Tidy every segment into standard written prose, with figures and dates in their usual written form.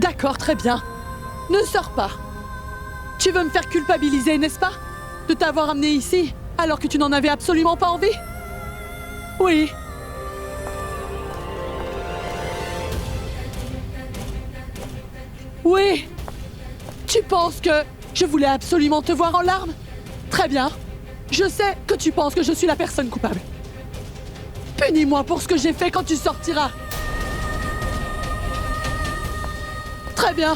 D'accord, très bien. Ne sors pas. Tu veux me faire culpabiliser, n'est-ce pas? De t'avoir amené ici, alors que tu n'en avais absolument pas envie? Oui. Oui. Tu penses que je voulais absolument te voir en larmes? Très bien. Je sais que tu penses que je suis la personne coupable. Punis-moi pour ce que j'ai fait quand tu sortiras. Très bien.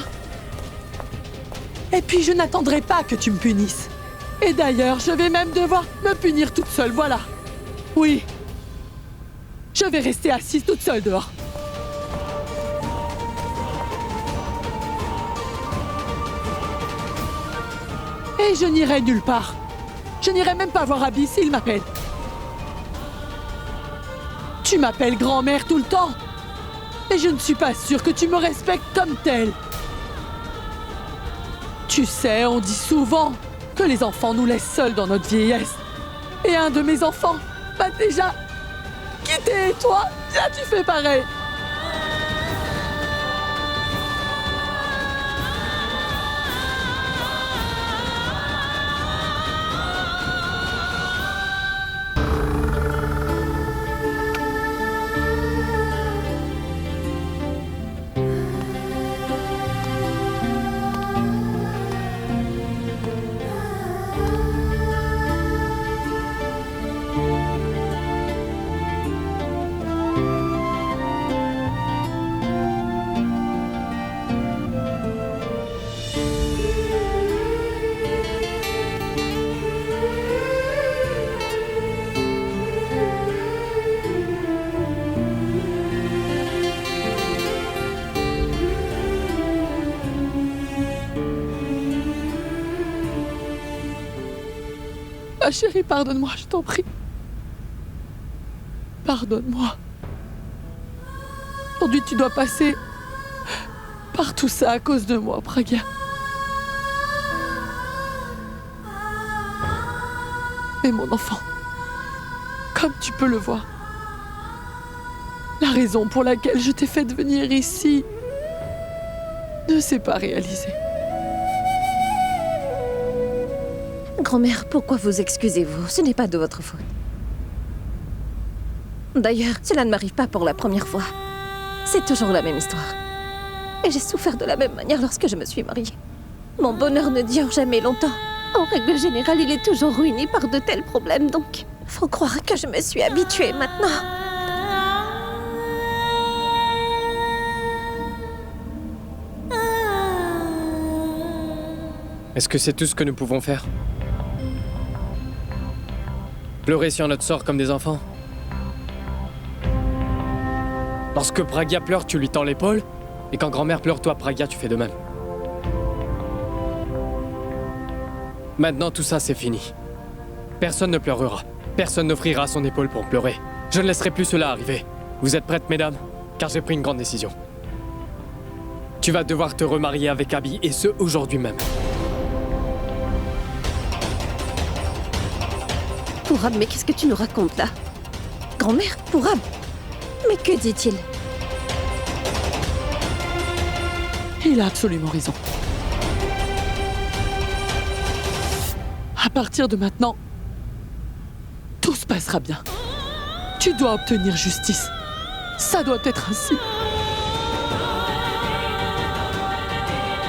Et puis je n'attendrai pas que tu me punisses. Et d'ailleurs, je vais même devoir me punir toute seule, voilà. Oui. Je vais rester assise toute seule dehors. Et je n'irai nulle part. Je n'irai même pas voir Abby s'il m'appelle. Tu m'appelles grand-mère tout le temps. Et je ne suis pas sûre que tu me respectes comme telle. Tu sais, on dit souvent que les enfants nous laissent seuls dans notre vieillesse. Et un de mes enfants m'a déjà quitté. Et toi, là tu fais pareil. Ma chérie, pardonne-moi, je t'en prie. Pardonne-moi. Aujourd'hui, tu dois passer par tout ça à cause de moi, Pragya. Mais mon enfant, comme tu peux le voir, la raison pour laquelle je t'ai fait venir ici ne s'est pas réalisée. Grand-mère, pourquoi vous excusez-vous? Ce n'est pas de votre faute. D'ailleurs, cela ne m'arrive pas pour la première fois. C'est toujours la même histoire. Et j'ai souffert de la même manière lorsque je me suis mariée. Mon bonheur ne dure jamais longtemps. En règle générale, il est toujours ruiné par de tels problèmes, donc faut croire que je me suis habituée maintenant. Est-ce que c'est tout ce que nous pouvons faire? Pleurer sur notre sort comme des enfants? Lorsque Pragya pleure, tu lui tends l'épaule, et quand grand-mère pleure, toi, Pragya, tu fais de même. Maintenant, tout ça, c'est fini. Personne ne pleurera. Personne n'offrira son épaule pour pleurer. Je ne laisserai plus cela arriver. Vous êtes prêtes, mesdames? Car j'ai pris une grande décision. Tu vas devoir te remarier avec Abby, et ce, aujourd'hui même. Pourab, mais qu'est-ce que tu nous racontes là? Grand-mère, Pourab, mais que dit-il? Il a absolument raison. À partir de maintenant, tout se passera bien. Tu dois obtenir justice. Ça doit être ainsi.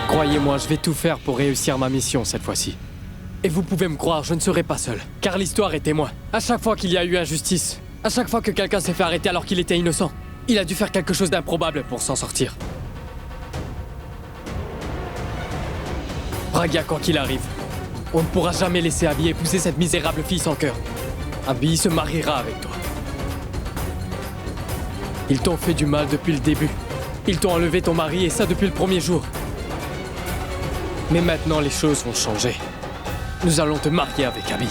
Croyez-moi, je vais tout faire pour réussir ma mission cette fois-ci. Et vous pouvez me croire, je ne serai pas seul. Car l'histoire est témoin. À chaque fois qu'il y a eu injustice, à chaque fois que quelqu'un s'est fait arrêter alors qu'il était innocent, il a dû faire quelque chose d'improbable pour s'en sortir. Pragya, quoi qu'il arrive, on ne pourra jamais laisser Abby épouser cette misérable fille sans cœur. Abby se mariera avec toi. Ils t'ont fait du mal depuis le début. Ils t'ont enlevé ton mari et ça depuis le premier jour. Mais maintenant, les choses vont changer. Nous allons te marier avec Abby.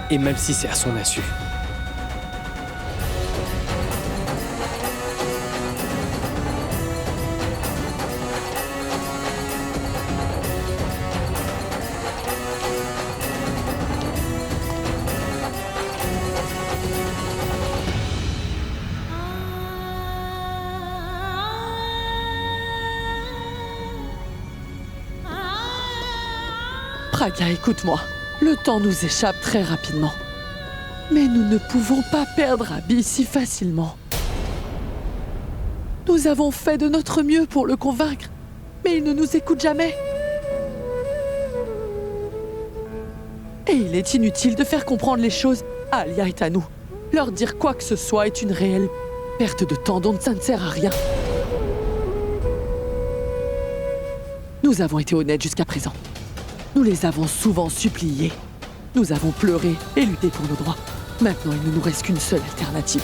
Et même si c'est à son insu. Praga, écoute-moi. Le temps nous échappe très rapidement. Mais nous ne pouvons pas perdre Abby si facilement. Nous avons fait de notre mieux pour le convaincre, mais il ne nous écoute jamais. Et il est inutile de faire comprendre les choses à Alia et à nous. Leur dire quoi que ce soit est une réelle perte de temps dont ça ne sert à rien. Nous avons été honnêtes jusqu'à présent. Nous les avons souvent suppliés. Nous avons pleuré et lutté pour nos droits. Maintenant, il ne nous reste qu'une seule alternative.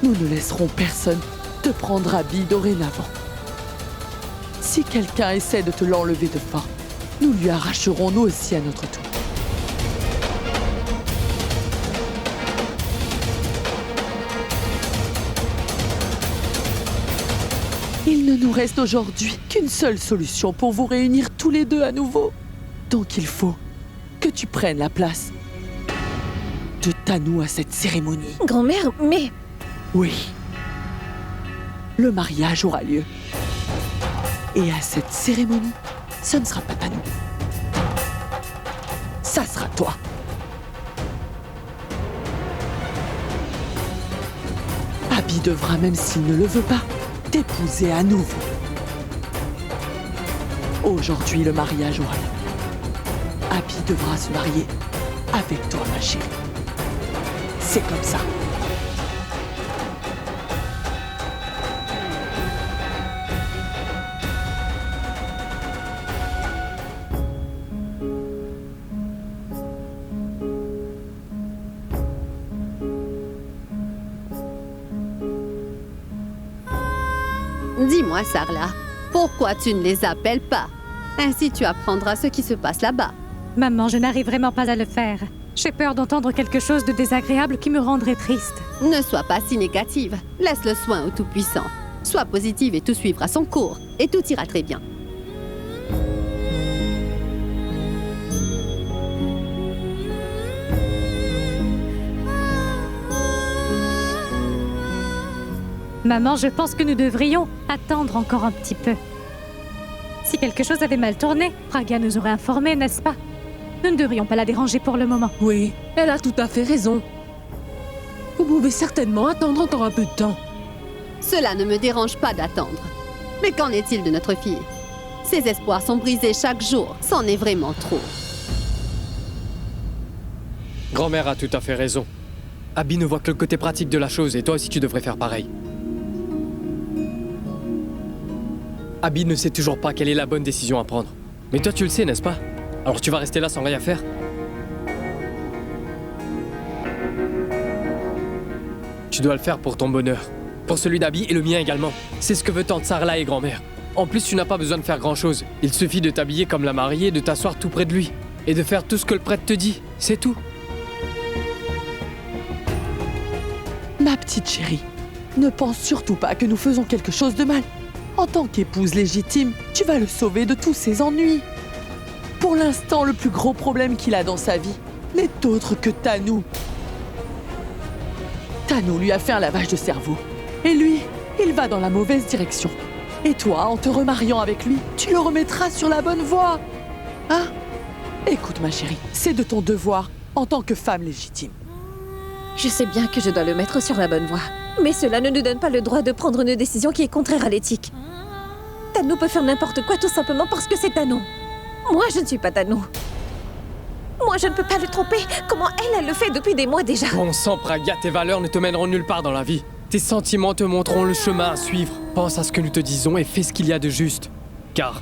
Nous ne laisserons personne te prendre Abby dorénavant. Si quelqu'un essaie de te l'enlever de force, nous lui arracherons nous aussi à notre tour. Il ne nous reste aujourd'hui qu'une seule solution pour vous réunir tous les deux à nouveau. Donc il faut que tu prennes la place de Tanou à cette cérémonie. Grand-mère, mais... Oui. Le mariage aura lieu. Et à cette cérémonie, ça ne sera pas Tanou. Ça sera toi. Abby devra, même s'il ne le veut pas, t'épouser à nouveau. Aujourd'hui, le mariage aura lieu. Abby devra se marier avec toi, ma chérie. C'est comme ça. Dis-moi, Sarla, pourquoi tu ne les appelles pas? Ainsi tu apprendras ce qui se passe là-bas. Maman, je n'arrive vraiment pas à le faire. J'ai peur d'entendre quelque chose de désagréable qui me rendrait triste. Ne sois pas si négative. Laisse le soin au Tout-Puissant. Sois positive et tout suivra son cours. Et tout ira très bien. Maman, je pense que nous devrions attendre encore un petit peu. Si quelque chose avait mal tourné, Praga nous aurait informés, n'est-ce pas? Nous ne devrions pas la déranger pour le moment. Oui, elle a tout à fait raison. Vous pouvez certainement attendre encore un peu de temps. Cela ne me dérange pas d'attendre. Mais qu'en est-il de notre fille? Ses espoirs sont brisés chaque jour. C'en est vraiment trop. Grand-mère a tout à fait raison. Abby ne voit que le côté pratique de la chose et toi aussi tu devrais faire pareil. Abby ne sait toujours pas quelle est la bonne décision à prendre. Mais toi tu le sais, n'est-ce pas? Alors tu vas rester là sans rien faire? Tu dois le faire pour ton bonheur. Pour celui d'Abby et le mien également. C'est ce que veut tante Sarla et grand-mère. En plus, tu n'as pas besoin de faire grand-chose. Il suffit de t'habiller comme la mariée et de t'asseoir tout près de lui. Et de faire tout ce que le prêtre te dit. C'est tout. Ma petite chérie, ne pense surtout pas que nous faisons quelque chose de mal. En tant qu'épouse légitime, tu vas le sauver de tous ses ennuis. Pour l'instant, le plus gros problème qu'il a dans sa vie n'est autre que Tanou. Tanou lui a fait un lavage de cerveau. Et lui, il va dans la mauvaise direction. Et toi, en te remariant avec lui, tu le remettras sur la bonne voie. Hein? Écoute, ma chérie, c'est de ton devoir en tant que femme légitime. Je sais bien que je dois le mettre sur la bonne voie. Mais cela ne nous donne pas le droit de prendre une décision qui est contraire à l'éthique. Tanou peut faire n'importe quoi tout simplement parce que c'est Tanou. Moi, je ne suis pas Tanou. Moi, je ne peux pas le tromper. Comment elle le fait depuis des mois déjà? Bon sang, Praga, tes valeurs ne te mèneront nulle part dans la vie. Tes sentiments te montreront le chemin à suivre. Pense à ce que nous te disons et fais ce qu'il y a de juste. Car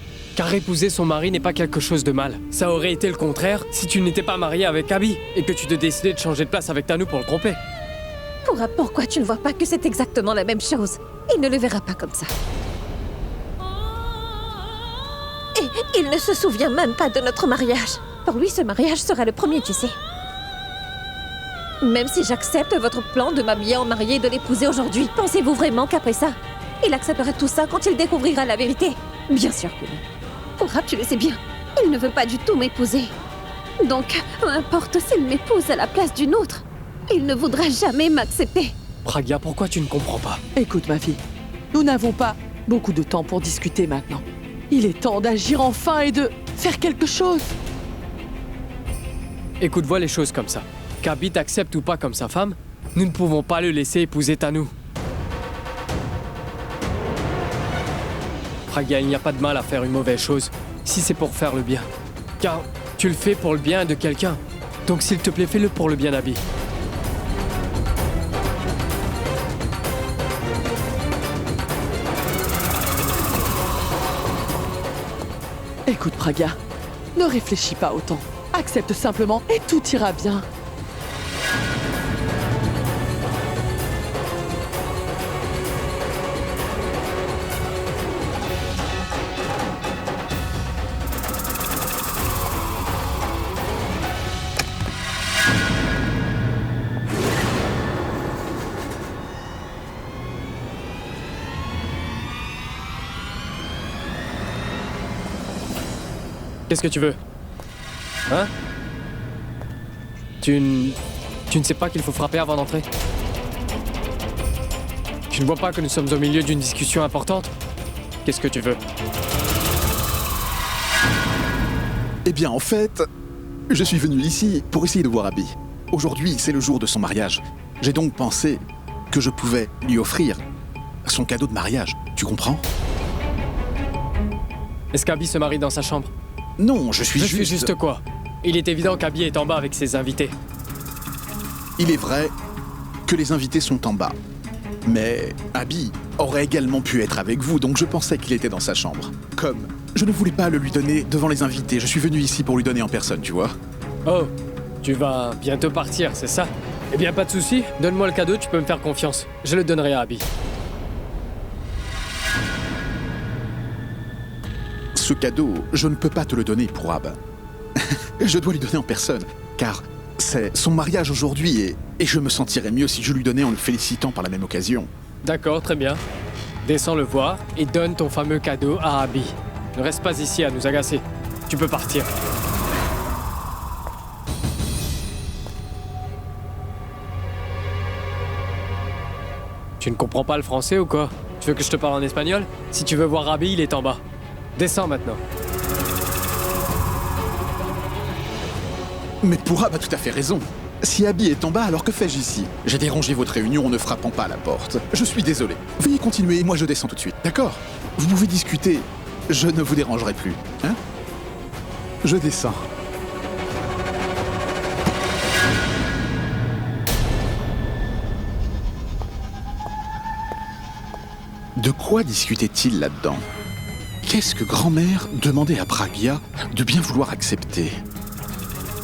épouser son mari n'est pas quelque chose de mal. Ça aurait été le contraire si tu n'étais pas marié avec Abby et que tu te décidais de changer de place avec Tanou pour le tromper. Pourquoi tu ne vois pas que c'est exactement la même chose? Il ne le verra pas comme ça. Et il ne se souvient même pas de notre mariage. Pour lui, ce mariage sera le premier, tu sais. Même si j'accepte votre plan de m'habiller en mariée et de l'épouser aujourd'hui, pensez-vous vraiment qu'après ça, il acceptera tout ça quand il découvrira la vérité? Bien sûr que non. Pourra, tu le sais bien, il ne veut pas du tout m'épouser. Donc, peu importe s'il m'épouse à la place d'une autre, il ne voudra jamais m'accepter. Praga, pourquoi tu ne comprends pas? Écoute, ma fille, nous n'avons pas beaucoup de temps pour discuter maintenant. Il est temps d'agir enfin et de faire quelque chose. Écoute, vois les choses comme ça. Qu'Abby t'accepte ou pas comme sa femme, nous ne pouvons pas le laisser épouser Tanu. Pragya, il n'y a pas de mal à faire une mauvaise chose, si c'est pour faire le bien. Car tu le fais pour le bien de quelqu'un. Donc s'il te plaît, fais-le pour le bien d'Abby. Écoute, Pragya, ne réfléchis pas autant. Accepte simplement et tout ira bien. Qu'est-ce que tu veux? Hein? Tu ne sais pas qu'il faut frapper avant d'entrer? Tu ne vois pas que nous sommes au milieu d'une discussion importante? Qu'est-ce que tu veux? Eh bien, en fait, je suis venu ici pour essayer de voir Abby. Aujourd'hui, c'est le jour de son mariage. J'ai donc pensé que je pouvais lui offrir son cadeau de mariage. Tu comprends? Est-ce qu'Abby se marie dans sa chambre? Non, je suis Je suis juste quoi? Il est évident qu'Abby est en bas avec ses invités. Il est vrai que les invités sont en bas. Mais Abby aurait également pu être avec vous, donc je pensais qu'il était dans sa chambre. Comme je ne voulais pas le lui donner devant les invités, je suis venu ici pour lui donner en personne, tu vois. Oh, tu vas bientôt partir, c'est ça? Eh bien, pas de souci. Donne-moi le cadeau, tu peux me faire confiance. Je le donnerai à Abby. Ce cadeau, je ne peux pas te le donner pour Ab. Je dois lui donner en personne, car c'est son mariage aujourd'hui et je me sentirais mieux si je lui donnais en le félicitant par la même occasion. D'accord, très bien. Descends le voir et donne ton fameux cadeau à Abby. Ne reste pas ici à nous agacer. Tu peux partir. Tu ne comprends pas le français ou quoi? Tu veux que je te parle en espagnol? Si tu veux voir Abby, il est en bas. Descends maintenant. Mais Pourab a tout à fait raison. Si Abby est en bas, alors que fais-je ici? J'ai dérangé votre réunion en ne frappant pas à la porte. Je suis désolé. Veuillez continuer, moi je descends tout de suite, d'accord? Vous pouvez discuter, je ne vous dérangerai plus, hein? Je descends. De quoi discutait-il là-dedans? Qu'est-ce que grand-mère demandait à Pragya de bien vouloir accepter?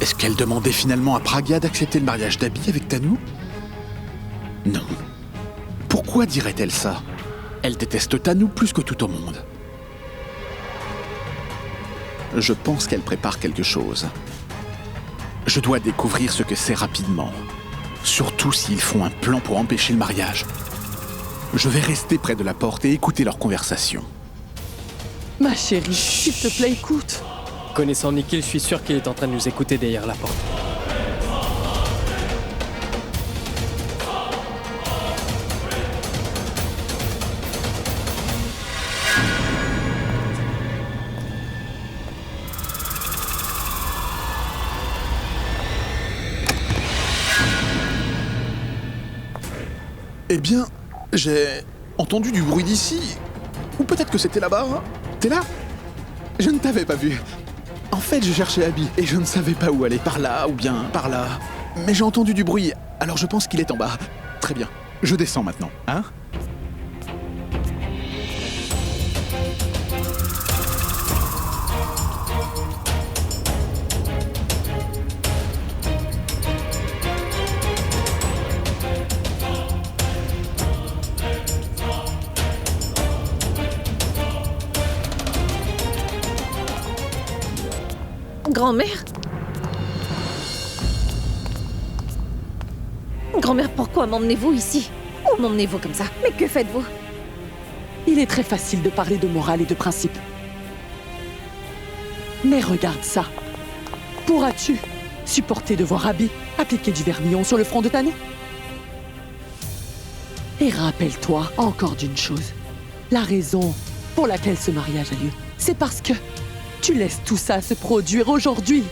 Est-ce qu'elle demandait finalement à Pragya d'accepter le mariage d'Abby avec Tanu? Non. Pourquoi dirait-elle ça? Elle déteste Tanu plus que tout au monde. Je pense qu'elle prépare quelque chose. Je dois découvrir ce que c'est rapidement. Surtout s'ils font un plan pour empêcher le mariage. Je vais rester près de la porte et écouter leur conversation. Ma chérie, s'il te plaît, écoute. Connaissant Nikhil, je suis sûr qu'il est en train de nous écouter derrière la porte. Eh bien, j'ai entendu du bruit d'ici. Ou peut-être que c'était là-bas, hein? T'es là? Je ne t'avais pas vu. En fait, je cherchais Abby et je ne savais pas où aller. Par là ou bien par là. Mais j'ai entendu du bruit, alors je pense qu'il est en bas. Très bien. Je descends maintenant, hein? Grand-mère? Grand-mère, pourquoi m'emmenez-vous ici? Où m'emmenez-vous comme ça? Mais que faites-vous? Il est très facile de parler de morale et de principe. Mais regarde ça. Pourras-tu supporter de voir Abby appliquer du vermillon sur le front de Tanu? Et rappelle-toi encore d'une chose. La raison pour laquelle ce mariage a lieu. c'est parce que tu laisses tout ça se produire aujourd'hui.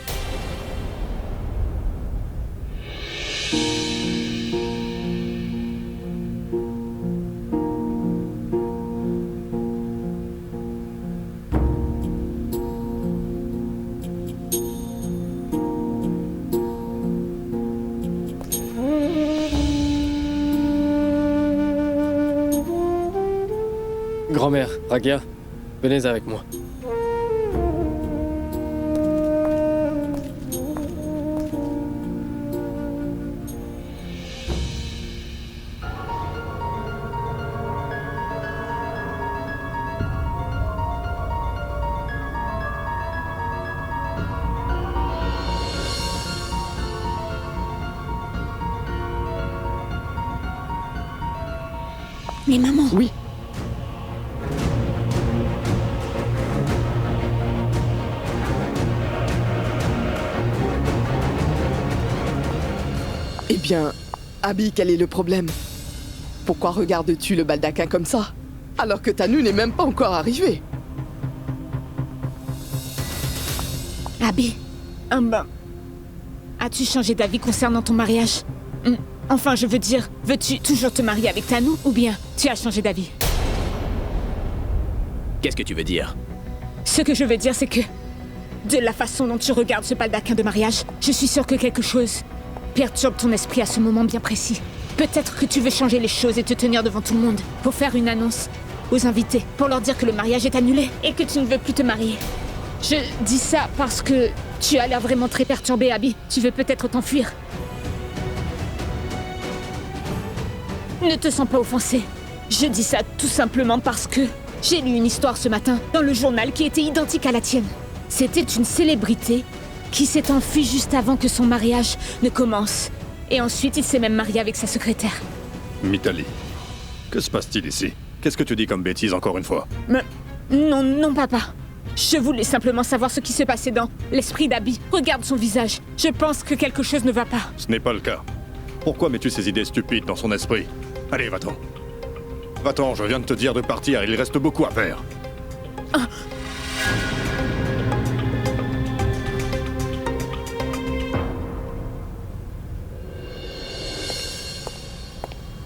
Grand-mère, Pragya, venez avec moi. Mais maman, Oui. Eh bien, Abby, quel est le problème? Pourquoi regardes-tu le baldaquin comme ça, alors que Tanu n'est même pas encore arrivé? Abby, as-tu changé d'avis concernant ton mariage? Enfin, je veux dire, veux-tu toujours te marier avec Tanu ou bien tu as changé d'avis? Qu'est-ce que tu veux dire? Ce que je veux dire, c'est que de la façon dont tu regardes ce baldaquin de mariage, je suis sûre que quelque chose perturbe ton esprit à ce moment bien précis. Peut-être que tu veux changer les choses et te tenir devant tout le monde pour faire une annonce aux invités, pour leur dire que le mariage est annulé et que tu ne veux plus te marier. Je dis ça parce que tu as l'air vraiment très perturbée, Abby. Tu veux peut-être t'enfuir. Ne te sens pas offensée. Je dis ça tout simplement parce que j'ai lu une histoire ce matin dans le journal qui était identique à la tienne. C'était une célébrité qui s'est enfuie juste avant que son mariage ne commence. Et ensuite, il s'est même marié avec sa secrétaire. Mitali, que se passe-t-il ici? Qu'est-ce que tu dis comme bêtise encore une fois? Mais non, papa. Je voulais simplement savoir ce qui se passait dans l'esprit d'Abby. Regarde son visage. Je pense que quelque chose ne va pas. Ce n'est pas le cas. Pourquoi mets-tu ces idées stupides dans son esprit? Allez, va-t'en. Va-t'en, je viens de te dire de partir, il reste beaucoup à faire.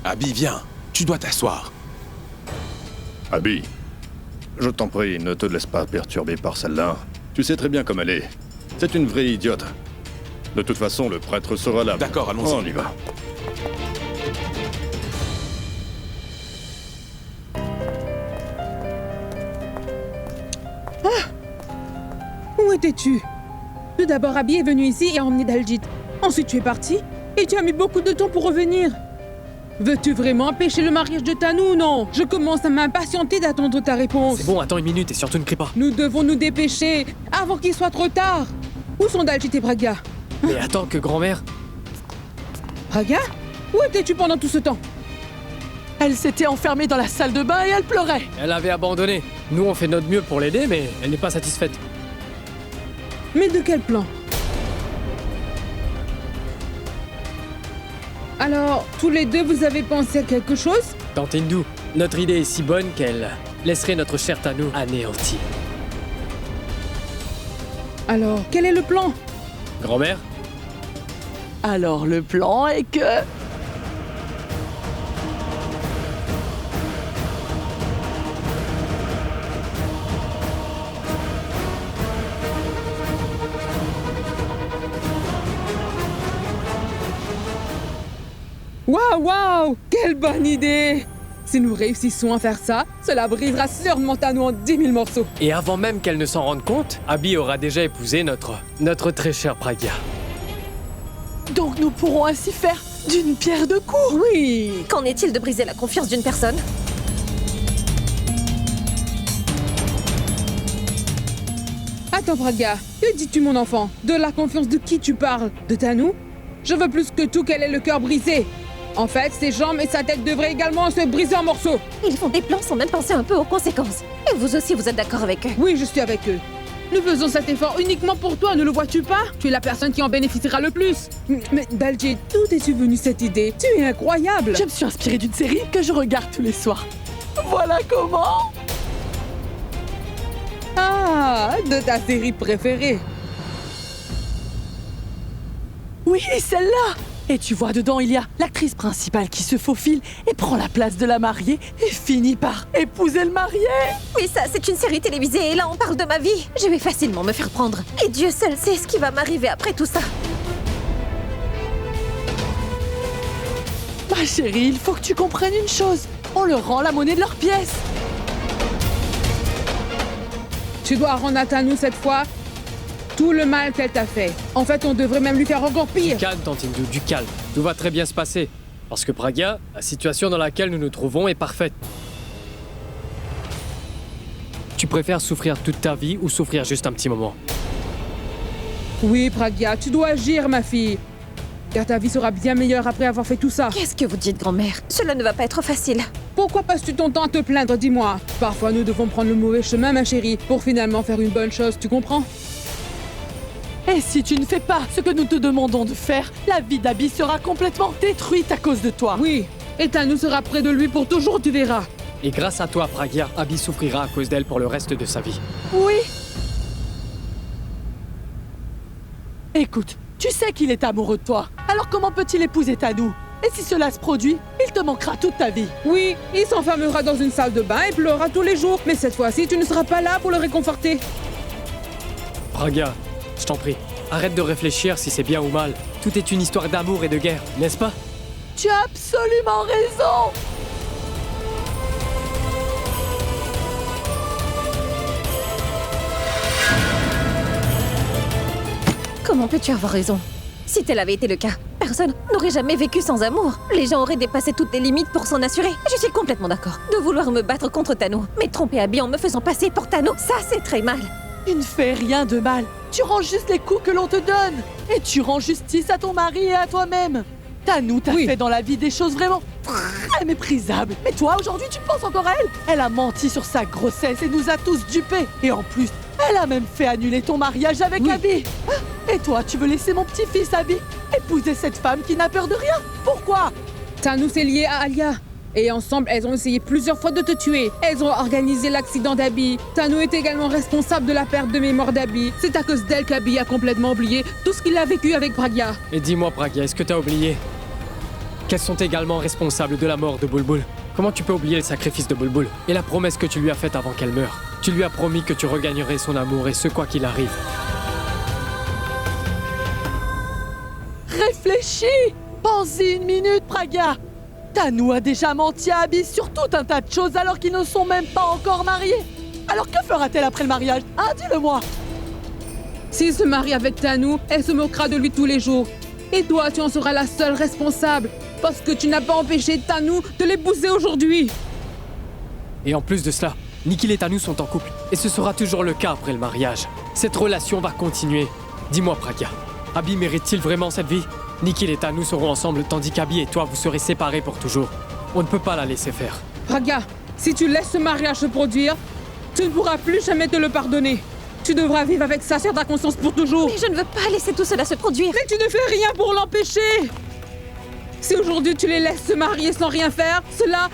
Abby, viens. Tu dois t'asseoir. Abby, je t'en prie, ne te laisse pas perturber par celle-là. Tu sais très bien comme elle est. C'est une vraie idiote. De toute façon, le prêtre sera là. D'accord, allons-y. On y va. Où étais-tu? Tout d'abord, Abby est venue ici et a emmené Daljit. Ensuite, tu es parti et tu as mis beaucoup de temps pour revenir. Veux-tu vraiment empêcher le mariage de Tanu ou non? Je commence à m'impatienter d'attendre ta réponse. C'est bon, attends une minute et surtout ne crie pas. Nous devons nous dépêcher avant qu'il soit trop tard. Où sont Daljit et Pragya? Mais attends que grand-mère... Pragya? Où étais-tu pendant tout ce temps? Elle s'était enfermée dans la salle de bain et elle pleurait. Elle avait abandonné. Nous, on fait notre mieux pour l'aider, mais elle n'est pas satisfaite. Mais de quel plan? Alors, tous les deux, vous avez pensé à quelque chose? Tante Hindu, notre idée est si bonne qu'elle laisserait notre chère Tanu anéantie. Alors, quel est le plan? Grand-mère? Alors le plan est que... Waouh! Quelle bonne idée! Si nous réussissons à faire ça, cela brisera sûrement Tanu en 10 000 morceaux. Et avant même qu'elle ne s'en rende compte, Abby aura déjà épousé notre très cher Pragya. Donc nous pourrons ainsi faire d'une pierre deux coups. Oui! Qu'en est-il de briser la confiance d'une personne? Attends, Pragya, que dis-tu, mon enfant? De la confiance de qui tu parles? De Tanu? Je veux plus que tout qu'elle ait le cœur brisé. En fait, ses jambes et sa tête devraient également se briser en morceaux. Ils font des plans sans même penser un peu aux conséquences. Et vous aussi, vous êtes d'accord avec eux? Oui, je suis avec eux. Nous faisons cet effort uniquement pour toi, ne le vois-tu pas? Tu es la personne qui en bénéficiera le plus. Mais Daljit, d'où es-tu venue cette idée? Tu es incroyable. Je me suis inspirée d'une série que je regarde tous les soirs. Voilà comment. Ah, de ta série préférée. Oui, celle-là. Et tu vois, dedans, il y a l'actrice principale qui se faufile et prend la place de la mariée et finit par épouser le marié. Oui, ça, c'est une série télévisée et là, on parle de ma vie. Je vais facilement me faire prendre. Et Dieu seul sait ce qui va m'arriver après tout ça. Ma chérie, il faut que tu comprennes une chose. On leur rend la monnaie de leur pièce. Tu dois rendre à Tanou cette fois tout le mal qu'elle t'a fait. En fait, on devrait même lui faire encore Du pire. calme, Tante Hindu, du calme. Tout va très bien se passer. Parce que Pragya, la situation dans laquelle nous nous trouvons est parfaite. Tu préfères souffrir toute ta vie ou souffrir juste un petit moment? Oui, Pragya, tu dois agir, ma fille. Car ta vie sera bien meilleure après avoir fait tout ça. Qu'est-ce que vous dites, grand-mère? Cela ne va pas être facile. Pourquoi passes-tu ton temps à te plaindre, dis-moi? Parfois, nous devons prendre le mauvais chemin, ma chérie, pour finalement faire une bonne chose, tu comprends? Et si tu ne fais pas ce que nous te demandons de faire, la vie d'Abby sera complètement détruite à cause de toi. Oui, et Tanou sera près de lui pour toujours, tu verras. Et grâce à toi, Pragya, Abby souffrira à cause d'elle pour le reste de sa vie. Oui. Écoute, tu sais qu'il est amoureux de toi. Alors comment peut-il épouser Tanou? Et si cela se produit, il te manquera toute ta vie. Oui, il s'enfermera dans une salle de bain et pleurera tous les jours. Mais cette fois-ci, tu ne seras pas là pour le réconforter. Pragya, je t'en prie, arrête de réfléchir si c'est bien ou mal. Tout est une histoire d'amour et de guerre, n'est-ce pas? Tu as absolument raison. Comment peux-tu avoir raison? Si tel avait été le cas, personne n'aurait jamais vécu sans amour. Les gens auraient dépassé toutes les limites pour s'en assurer. Je suis complètement d'accord de vouloir me battre contre Tanou. Mais tromper Abby en me faisant passer pour Tanou, ça c'est très mal. Tu ne fais rien de mal. Tu rends juste les coups que l'on te donne. Et tu rends justice à ton mari et à toi-même. Tanou t'a fait dans la vie des choses vraiment très méprisables. Mais toi, aujourd'hui, tu penses encore à elle. Elle a menti sur sa grossesse et nous a tous dupés. Et en plus, elle a même fait annuler ton mariage avec Abby. Ah, et toi, tu veux laisser mon petit-fils Abby épouser cette femme qui n'a peur de rien? Pourquoi? Tanou s'est liée à Alia. Et ensemble, elles ont essayé plusieurs fois de te tuer. Elles ont organisé l'accident d'Abby. Tanou est également responsable de la perte de mémoire d'Abby. C'est à cause d'elle qu'Abby a complètement oublié tout ce qu'il a vécu avec Pragya. Et dis-moi, Pragya, est-ce que t'as oublié qu'elles sont également responsables de la mort de Bulbul? Comment tu peux oublier le sacrifice de Bulbul et la promesse que tu lui as faite avant qu'elle meure? Tu lui as promis que tu regagnerais son amour et ce quoi qu'il arrive. Réfléchis! Pense-y une minute, Pragya! Tanou a déjà menti à Abby sur tout un tas de choses alors qu'ils ne sont même pas encore mariés. Alors que fera-t-elle après le mariage? Ah, dis-le-moi! S'il se marie avec Tanou, elle se moquera de lui tous les jours. Et toi, tu en seras la seule responsable. Parce que tu n'as pas empêché Tanou de l'épouser aujourd'hui. Et en plus de cela, Nikhil et Tanou sont en couple. Et ce sera toujours le cas après le mariage. Cette relation va continuer. Dis-moi, Pragya, Abby mérite-t-il vraiment cette vie? Nikhil et Tanou seront ensemble tandis qu'Abby et toi vous serez séparés pour toujours. On ne peut pas la laisser faire. Pragya, si tu laisses ce mariage se produire, tu ne pourras plus jamais te le pardonner. Tu devras vivre avec ça sur ta conscience pour toujours. Mais je ne veux pas laisser tout cela se produire. Mais tu ne fais rien pour l'empêcher. Si aujourd'hui tu les laisses se marier sans rien faire, cela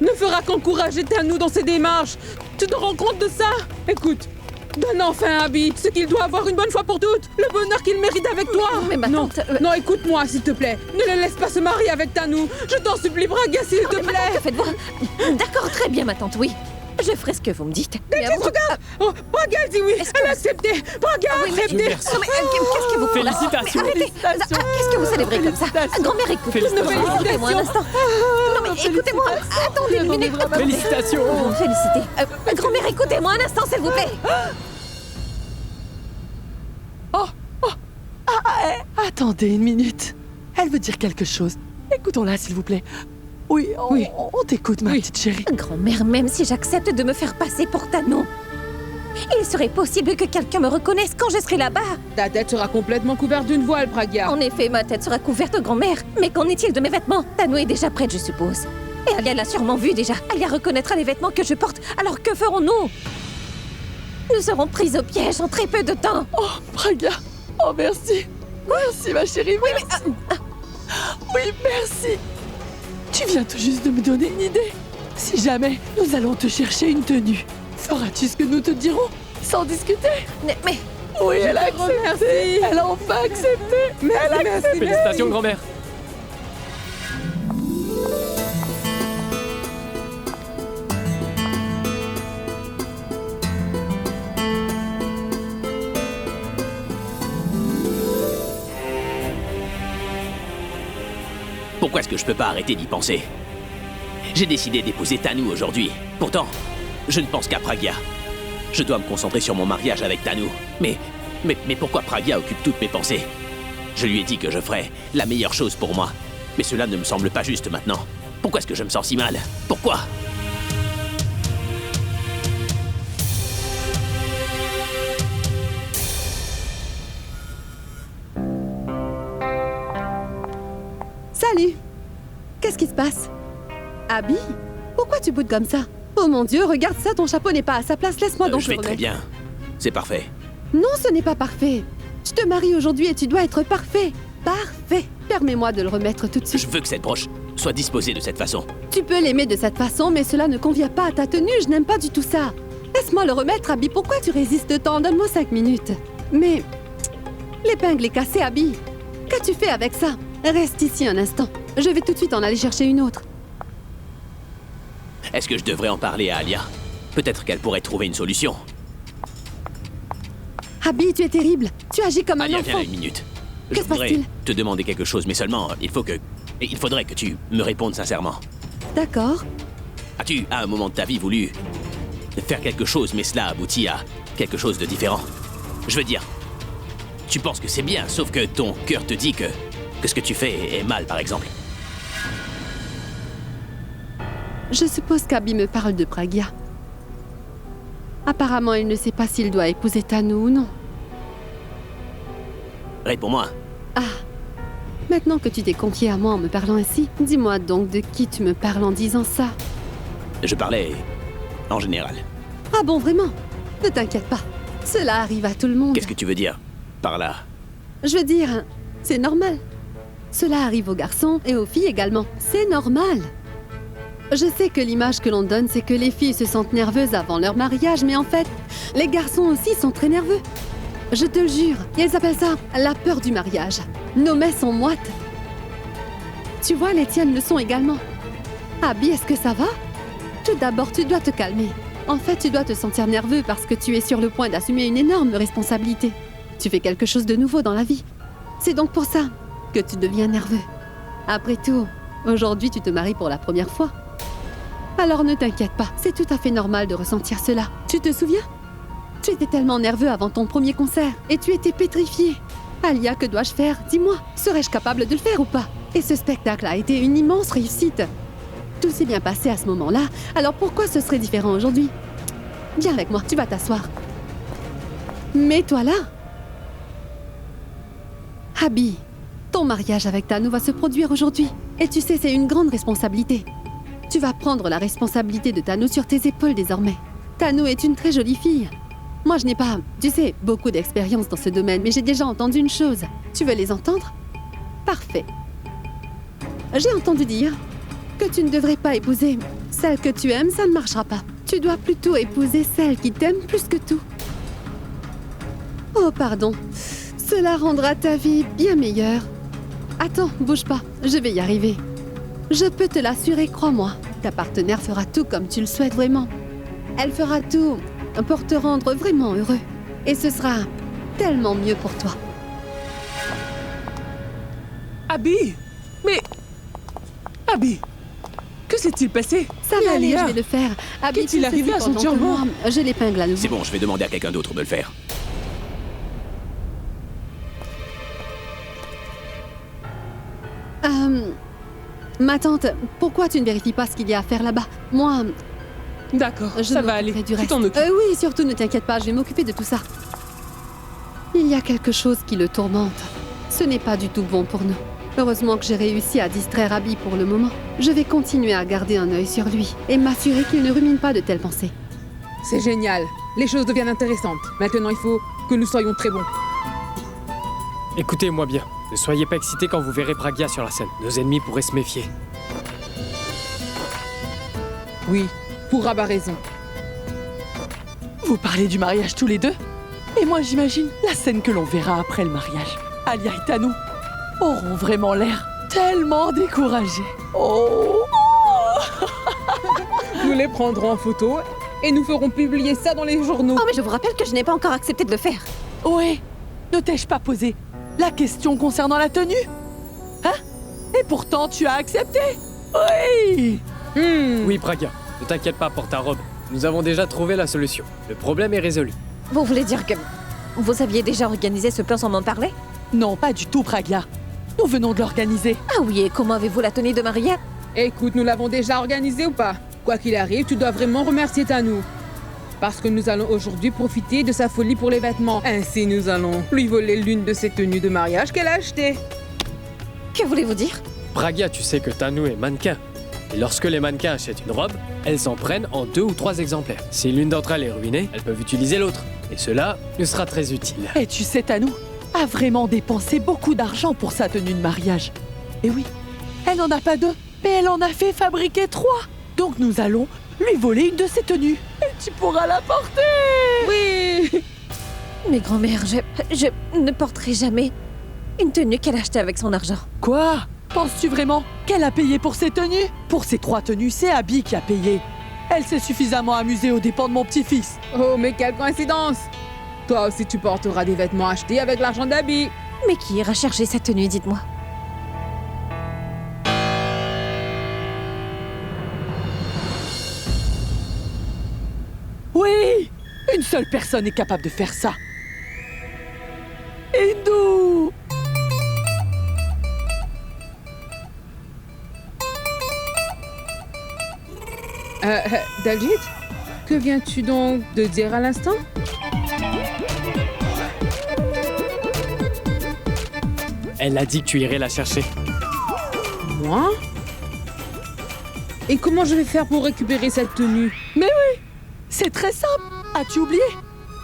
ne fera qu'encourager Tanou dans ses démarches. Tu te rends compte de ça? Écoute, donne enfin à Abby ce qu'il doit avoir une bonne fois pour toutes. Le bonheur qu'il mérite avec toi. Mais ma non, tante, non, écoute-moi s'il te plaît. Ne le laisse pas se marier avec Tanou. Je t'en supplie, Pragya, s'il te mais ma tante, plaît. que faites-vous? D'accord, très bien, ma tante, oui. Je ferai ce que vous me dites. Mais à vous- Regarde, oh, Pragya elle dit oui. Est-ce que Elle a vous- accepté. Pragya a Oui, mais- accepté. Merci. Non, mais qu'est-ce que vous faites là? Félicitations. Mais arrêtez. Qu'est-ce que vous célébrez comme ça? Grand-mère, écoute. Félicitations. Écoutez-moi un instant. Non, mais écoutez-moi. Attendez une minute. Attendez. Félicitations. Félicitez. Grand-mère, écoutez-moi un instant, s'il vous plaît. Attendez une minute. Elle veut dire quelque chose. Écoutons-la, s'il vous plaît. Oui, on t'écoute, ma petite chérie. Grand-mère, même si j'accepte de me faire passer pour Tanou, il serait possible que quelqu'un me reconnaisse quand je serai là-bas. Ta tête sera complètement couverte d'une voile, Pragya. En effet, ma tête sera couverte, grand-mère. Mais qu'en est-il de mes vêtements? Tanou est déjà prête, je suppose. Et Alia l'a sûrement vu déjà. Alia reconnaîtra les vêtements que je porte. Alors que ferons-nous? Nous serons pris au piège en très peu de temps. Oh, Pragya. Oh, merci. Merci, ma chérie. Oui, oui, merci. Tu viens tout juste de me donner une idée. Si jamais nous allons te chercher une tenue, feras-tu ce que nous te dirons? Sans discuter. Mais Oui, elle a te remercie. accepté. Elle a enfin accepté. Merci. Félicitations, grand-mère. Pourquoi est-ce que je peux pas arrêter d'y penser? J'ai décidé d'épouser Tanu aujourd'hui. Pourtant, je ne pense qu'à Pragya. Je dois me concentrer sur mon mariage avec Tanu. Mais pourquoi Pragya occupe toutes mes pensées? Je lui ai dit que je ferais la meilleure chose pour moi. Mais cela ne me semble pas juste maintenant. Pourquoi est-ce que je me sens si mal? Pourquoi? Salut! Qu'est-ce qui se passe? Abby? Pourquoi tu boudes comme ça? Oh mon Dieu, regarde ça, ton chapeau n'est pas à sa place, laisse-moi donc Je vais le très remettre. bien. C'est parfait. Non, ce n'est pas parfait. Je te marie aujourd'hui et tu dois être parfait. Parfait. Permets-moi de le remettre tout de suite. Je veux que cette broche soit disposée de cette façon. Tu peux l'aimer de cette façon, mais cela ne convient pas à ta tenue, je n'aime pas du tout ça. Laisse-moi le remettre, Abby, pourquoi tu résistes tant? Donne-moi 5 minutes. Mais... l'épingle est cassée, Abby. Qu'as-tu fait avec ça? Reste ici un instant. Je vais tout de suite en aller chercher une autre. Est-ce que je devrais en parler à Alia? Peut-être qu'elle pourrait trouver une solution. Abby, tu es terrible. Tu agis comme un Alia, viens enfant. là une minute. Que Je se voudrais passe-t-il? te demander quelque chose, mais seulement, il faudrait que tu me répondes sincèrement. D'accord. As-tu, à un moment de ta vie, voulu faire quelque chose, mais cela aboutit à quelque chose de différent? Je veux dire, tu penses que c'est bien, sauf que ton cœur te dit que ce que tu fais est mal, par exemple. Je suppose qu'Abby me parle de Pragya. Apparemment, il ne sait pas s'il doit épouser Tanu ou non. Réponds-moi. Ah, maintenant que tu t'es confié à moi en me parlant ainsi, dis-moi donc de qui tu me parles en disant ça. Je parlais en général. Ah bon, vraiment? Ne t'inquiète pas. Cela arrive à tout le monde. Qu'est-ce que tu veux dire par là? Je veux dire, c'est normal. Cela arrive aux garçons et aux filles également. C'est normal. Je sais que l'image que l'on donne, c'est que les filles se sentent nerveuses avant leur mariage, mais en fait, les garçons aussi sont très nerveux. Je te le jure, ils appellent ça la peur du mariage. Nos mets sont moites. Tu vois, les tiennes le sont également. Abby, est-ce que ça va? Tout d'abord, tu dois te calmer. En fait, tu dois te sentir nerveux parce que tu es sur le point d'assumer une énorme responsabilité. Tu fais quelque chose de nouveau dans la vie. C'est donc pour ça que tu deviens nerveux. Après tout, aujourd'hui, tu te maries pour la première fois. Alors ne t'inquiète pas, c'est tout à fait normal de ressentir cela. Tu te souviens? Tu étais tellement nerveux avant ton premier concert et tu étais pétrifié. Alia, que dois-je faire? Dis-moi, serais-je capable de le faire ou pas? Et ce spectacle a été une immense réussite. Tout s'est bien passé à ce moment-là, alors pourquoi ce serait différent aujourd'hui? Viens avec moi, tu vas t'asseoir. Mets-toi là. Abby, ton mariage avec Tanu va se produire aujourd'hui. Et tu sais, c'est une grande responsabilité. Tu vas prendre la responsabilité de Tanu sur tes épaules désormais. Tanu est une très jolie fille. Moi, je n'ai pas, tu sais, beaucoup d'expérience dans ce domaine, mais j'ai déjà entendu une chose. Tu veux les entendre? Parfait. J'ai entendu dire que tu ne devrais pas épouser celle que tu aimes, ça ne marchera pas. Tu dois plutôt épouser celle qui t'aime plus que tout. Oh, pardon. Cela rendra ta vie bien meilleure. Attends, bouge pas, je vais y arriver. Je peux te l'assurer, crois-moi. Ta partenaire fera tout comme tu le souhaites vraiment. Elle fera tout pour te rendre vraiment heureux. Et ce sera tellement mieux pour toi. Abby! Mais... Abby! Que s'est-il passé? Ça va aller, Alia, je vais le faire. Abby, qu'est-il tu arrivé à son pendant que turban? moi, je l'épingle à nouveau. C'est bon, je vais demander à quelqu'un d'autre de le faire. Ma tante, pourquoi tu ne vérifies pas ce qu'il y a à faire là-bas? Moi, D'accord, je ça va aller. m'occuperai du Tu reste. t'en occupes. Oui, surtout ne t'inquiète pas, je vais m'occuper de tout ça. Il y a quelque chose qui le tourmente. Ce n'est pas du tout bon pour nous. Heureusement que j'ai réussi à distraire Abby pour le moment. Je vais continuer à garder un œil sur lui et m'assurer qu'il ne rumine pas de telles pensées. C'est génial. Les choses deviennent intéressantes. Maintenant, il faut que nous soyons très bons. Écoutez-moi bien. Ne soyez pas excités quand vous verrez Pragya sur la scène. Nos ennemis pourraient se méfier. Oui, pour avoir raison. Vous parlez du mariage tous les deux? Et moi j'imagine la scène que l'on verra après le mariage. Alia et Tanou auront vraiment l'air tellement découragés. Oh! Nous les prendrons en photo et nous ferons publier ça dans les journaux. Oh, mais je vous rappelle que je n'ai pas encore accepté de le faire. Oui, ne t'ai-je pas posé la question concernant la tenue? Hein? Et pourtant tu as accepté? Oui! Oui, Pragia, ne t'inquiète pas pour ta robe. Nous avons déjà trouvé la solution. Le problème est résolu. Vous voulez dire que vous aviez déjà organisé ce plan sans m'en parler? Non, pas du tout, Pragia. Nous venons de l'organiser. Ah oui, et comment avez-vous la tenue de mariée? Écoute, nous l'avons déjà organisé ou pas? Quoi qu'il arrive, tu dois vraiment remercier Tanou. Parce que nous allons aujourd'hui profiter de sa folie pour les vêtements. Ainsi, nous allons lui voler l'une de ses tenues de mariage qu'elle a achetées. Que voulez-vous dire? Pragia, tu sais que Tanou est mannequin. Et lorsque les mannequins achètent une robe, elles s'en prennent en 2 ou 3 exemplaires. Si l'une d'entre elles est ruinée, elles peuvent utiliser l'autre. Et cela nous sera très utile. Et tu sais, Tanou a vraiment dépensé beaucoup d'argent pour sa tenue de mariage. Et oui, elle n'en a pas 2, mais elle en a fait fabriquer 3. Donc nous allons lui voler une de ses tenues. Et tu pourras la porter. Oui! Mais grand-mère, je ne porterai jamais une tenue qu'elle a achetée avec son argent. Quoi? Penses-tu vraiment qu'elle a payé pour ses tenues? Pour ces 3 tenues, c'est Abby qui a payé. Elle s'est suffisamment amusée aux dépens de mon petit-fils. Oh, mais quelle coïncidence! Toi aussi, tu porteras des vêtements achetés avec l'argent d'Abby. Mais qui ira chercher cette tenue, dites-moi? Oui! Une seule personne est capable de faire ça. Hindou! Daljit, que viens-tu donc de dire à l'instant? Elle a dit que tu irais la chercher. Moi? Et comment je vais faire pour récupérer cette tenue? Mais oui! C'est très simple. As-tu oublié?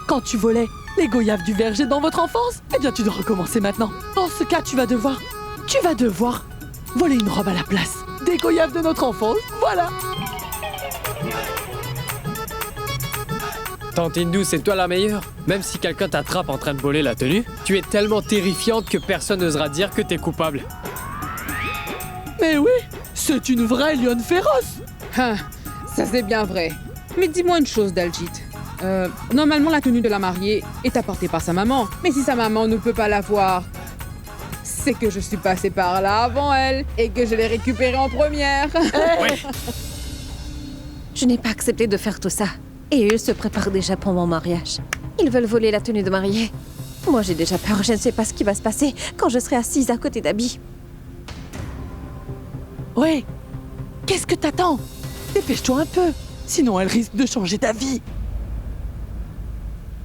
Quand tu volais les goyaves du verger dans votre enfance, eh bien tu dois recommencer maintenant. Dans ce cas, tu vas devoir voler une robe à la place. Des goyaves de notre enfance, voilà. Tante Hindou, c'est toi la meilleure. Même si quelqu'un t'attrape en train de voler la tenue, tu es tellement terrifiante que personne n'osera dire que t'es coupable. Mais oui, c'est une vraie lionne féroce. Ah, ça c'est bien vrai. Mais dis-moi une chose, Daljit. Normalement, la tenue de la mariée est apportée par sa maman. Mais si sa maman ne peut pas la voir, c'est que je suis passée par là avant elle et que je l'ai récupérée en première. Ouais. Je n'ai pas accepté de faire tout ça. Et eux se préparent déjà pour mon mariage. Ils veulent voler la tenue de mariée. Moi, j'ai déjà peur. Je ne sais pas ce qui va se passer quand je serai assise à côté d'Abby. Ouais. Qu'est-ce que t'attends? Dépêche-toi un peu. Sinon, elle risque de changer ta vie.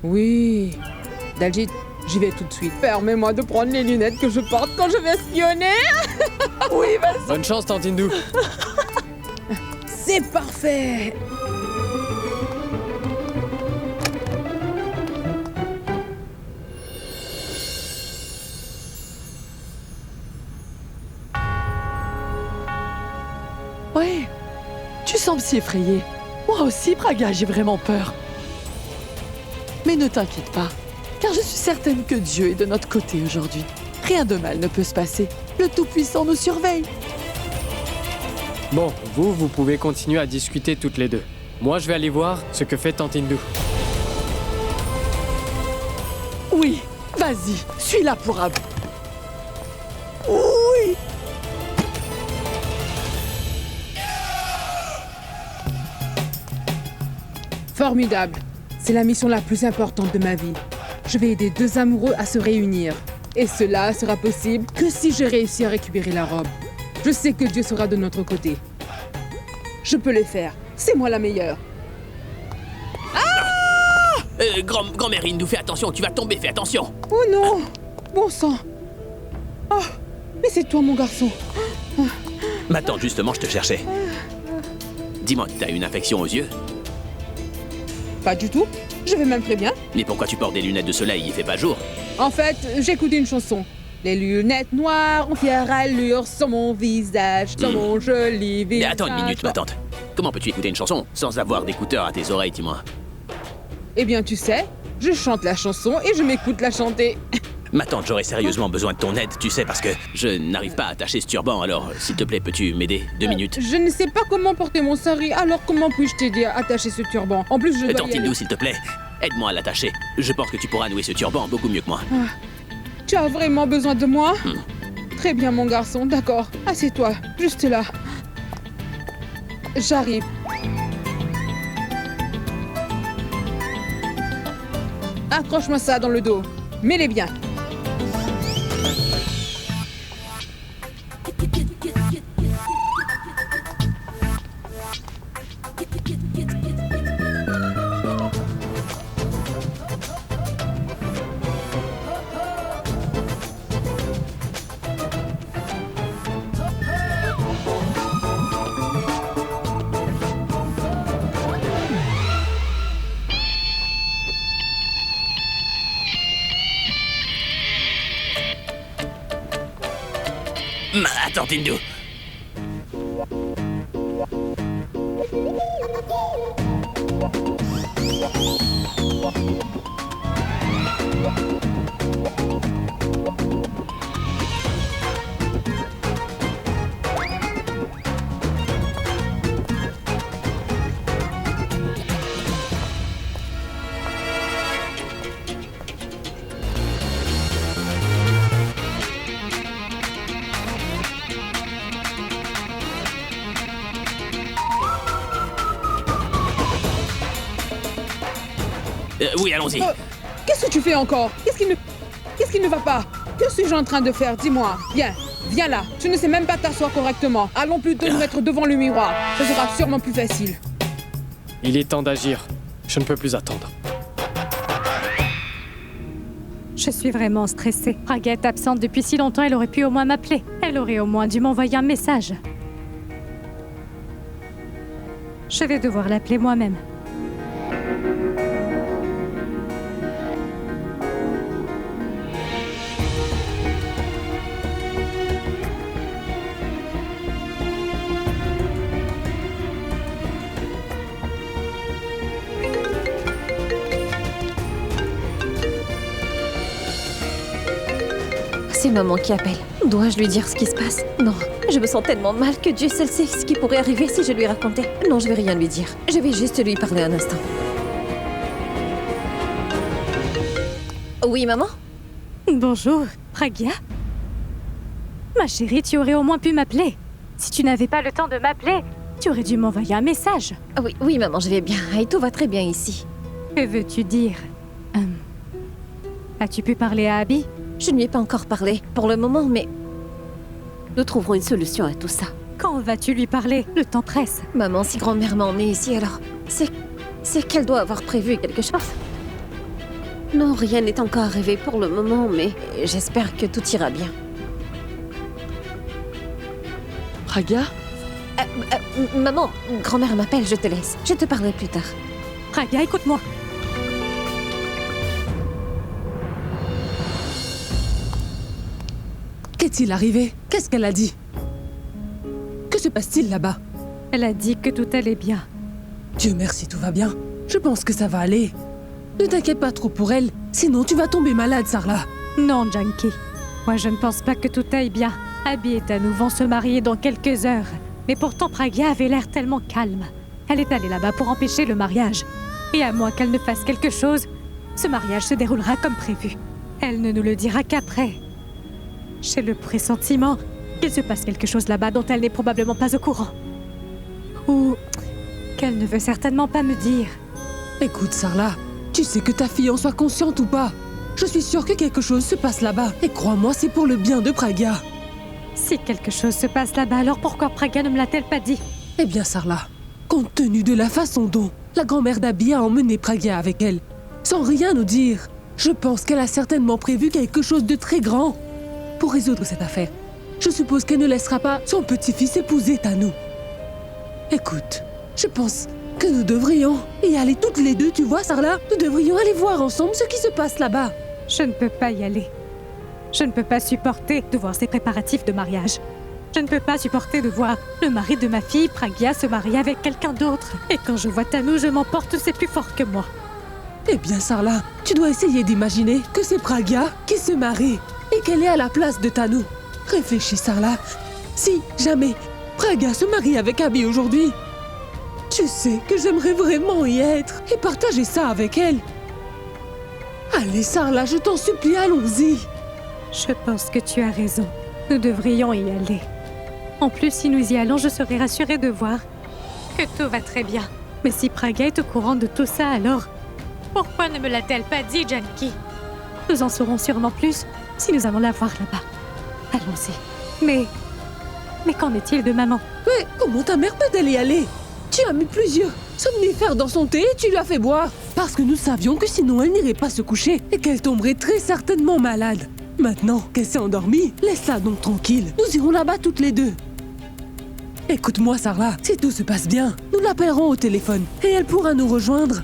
Oui. Daljit, j'y vais tout de suite. Permets-moi de prendre les lunettes que je porte quand je vais espionner. Oui, vas-y. Bonne chance, Tante Hindou. C'est parfait. Ouais. Tu sembles si effrayée. Moi aussi, Praga, j'ai vraiment peur. Mais ne t'inquiète pas, car je suis certaine que Dieu est de notre côté aujourd'hui. Rien de mal ne peut se passer. Le Tout-Puissant nous surveille. Bon, vous pouvez continuer à discuter toutes les deux. Moi, je vais aller voir ce que fait Tante Hindou. Oui, vas-y, suis-la pour Abby. Oui. Formidable. C'est la mission la plus importante de ma vie. Je vais aider 2 amoureux à se réunir. Et cela sera possible que si je réussis à récupérer la robe. Je sais que Dieu sera de notre côté. Je peux le faire. C'est moi la meilleure. Grand-mère Hindou, fais attention, tu vas tomber, fais attention. Oh non! Bon sang! Oh! Mais c'est toi, mon garçon! Ma tante, justement, je te cherchais. Dis-moi, t'as une infection aux yeux? Pas du tout. Je vais même très bien. Mais pourquoi tu portes des lunettes de soleil? Il fait pas jour. En fait, j'écoutais une chanson. Les lunettes noires ont fière allure sur mon visage, sur mon joli visage. Mais attends une minute, ma tante. Comment peux-tu écouter une chanson sans avoir d'écouteurs à tes oreilles, dis-moi? Eh bien, tu sais, je chante la chanson et je m'écoute la chanter. Ma tante, j'aurais sérieusement besoin de ton aide, tu sais, parce que je n'arrive pas à attacher ce turban, alors s'il te plaît, peux-tu m'aider 2 minutes? Je ne sais pas comment porter mon sari, alors comment puis-je t'aider à attacher ce turban? En plus, je dois y Tante aller. Hindou, s'il te plaît, aide-moi à l'attacher. Je pense que tu pourras nouer ce turban beaucoup mieux que moi. Tu as vraiment besoin de moi? Très bien, mon garçon, d'accord. Assieds-toi, juste là. J'arrive. Accroche-moi ça dans le dos. Mets-les bien. Ma tante Hindou. Oui, allons-y. Qu'est-ce que tu fais encore? Qu'est-ce qui ne va pas? Que suis-je en train de faire? Dis-moi. Viens là. Tu ne sais même pas t'asseoir correctement. Allons plutôt nous mettre devant le miroir. Ce sera sûrement plus facile. Il est temps d'agir. Je ne peux plus attendre. Je suis vraiment stressée. Praga est absente depuis si longtemps, elle aurait pu au moins m'appeler. Elle aurait au moins dû m'envoyer un message. Je vais devoir l'appeler moi-même. C'est maman qui appelle. Dois-je lui dire ce qui se passe? Non, je me sens tellement mal que Dieu seul sait ce qui pourrait arriver si je lui racontais. Non, je vais rien lui dire. Je vais juste lui parler un instant. Oui, maman? Bonjour, Pragia. Ma chérie, tu aurais au moins pu m'appeler. Si tu n'avais pas le temps de m'appeler, tu aurais dû m'envoyer un message. Oui, maman, je vais bien. Et tout va très bien ici. Que veux-tu dire? As-tu pu parler à Abby? Je ne lui ai pas encore parlé pour le moment, mais Nous trouverons une solution à tout ça. Quand vas-tu lui parler? Le temps presse. maman, si grand-mère m'a emmenée ici, alors c'est qu'elle doit avoir prévu quelque chose. Non, rien n'est encore arrivé pour le moment, mais... J'espère que tout ira bien. Praga? Maman, grand-mère m'appelle, je te laisse. Je te parlerai plus tard. Praga, écoute-moi. Qu'est-il arrivé? Qu'est-ce qu'elle a dit? Que se passe-t-il là-bas? Elle a dit que tout allait bien. Dieu merci, tout va bien. Je pense que ça va aller. Ne t'inquiète pas trop pour elle, sinon tu vas tomber malade, Sarla. Non, Junkie. Moi, je ne pense pas que tout aille bien. Abby et Tanu vont se marier dans quelques heures. Mais pourtant, Praga avait l'air tellement calme. Elle est allée là-bas pour empêcher le mariage. Et à moins qu'elle ne fasse quelque chose, ce mariage se déroulera comme prévu. Elle ne nous le dira qu'après. J'ai le pressentiment qu'il se passe quelque chose là-bas dont elle n'est probablement pas au courant. Ou qu'elle ne veut certainement pas me dire. Écoute, Sarla, tu sais que ta fille en soit consciente ou pas. Je suis sûre que quelque chose se passe là-bas. Et crois-moi, c'est pour le bien de Praga. Si quelque chose se passe là-bas, alors pourquoi Praga ne me l'a-t-elle pas dit? Eh bien, Sarla, compte tenu de la façon dont la grand-mère d'Abby a emmené Praga avec elle, sans rien nous dire, je pense qu'elle a certainement prévu quelque chose de très grand pour résoudre cette affaire. Je suppose qu'elle ne laissera pas son petit-fils épouser Tanu. Écoute, je pense que nous devrions y aller toutes les deux, tu vois, Sarla? Nous devrions aller voir ensemble ce qui se passe là-bas. Je ne peux pas y aller. Je ne peux pas supporter de voir ces préparatifs de mariage. Je ne peux pas supporter de voir le mari de ma fille, Pragia, se marier avec quelqu'un d'autre. Et quand je vois Tanu, je m'emporte, c'est plus fort que moi. Eh bien, Sarla, tu dois essayer d'imaginer que c'est Pragya qui se marie et qu'elle est à la place de Tanu. Réfléchis, Sarla. Si jamais Pragya se marie avec Abby aujourd'hui, tu sais que j'aimerais vraiment y être et partager ça avec elle. Allez, Sarla, je t'en supplie, allons-y. Je pense que tu as raison. Nous devrions y aller. En plus, si nous y allons, je serai rassurée de voir que tout va très bien. Mais si Pragya est au courant de tout ça, alors pourquoi ne me l'a-t-elle pas dit, Janki? Nous en saurons sûrement plus si nous allons la voir là-bas. Allons-y. Mais qu'en est-il de maman? Mais comment ta mère peut-elle y aller? Tu as mis plusieurs somnifères dans son thé et tu lui as fait boire. Parce que nous savions que sinon elle n'irait pas se coucher et qu'elle tomberait très certainement malade. Maintenant qu'elle s'est endormie, laisse-la donc tranquille. Nous irons là-bas toutes les deux. Écoute-moi, Sarla, si tout se passe bien, nous l'appellerons au téléphone et elle pourra nous rejoindre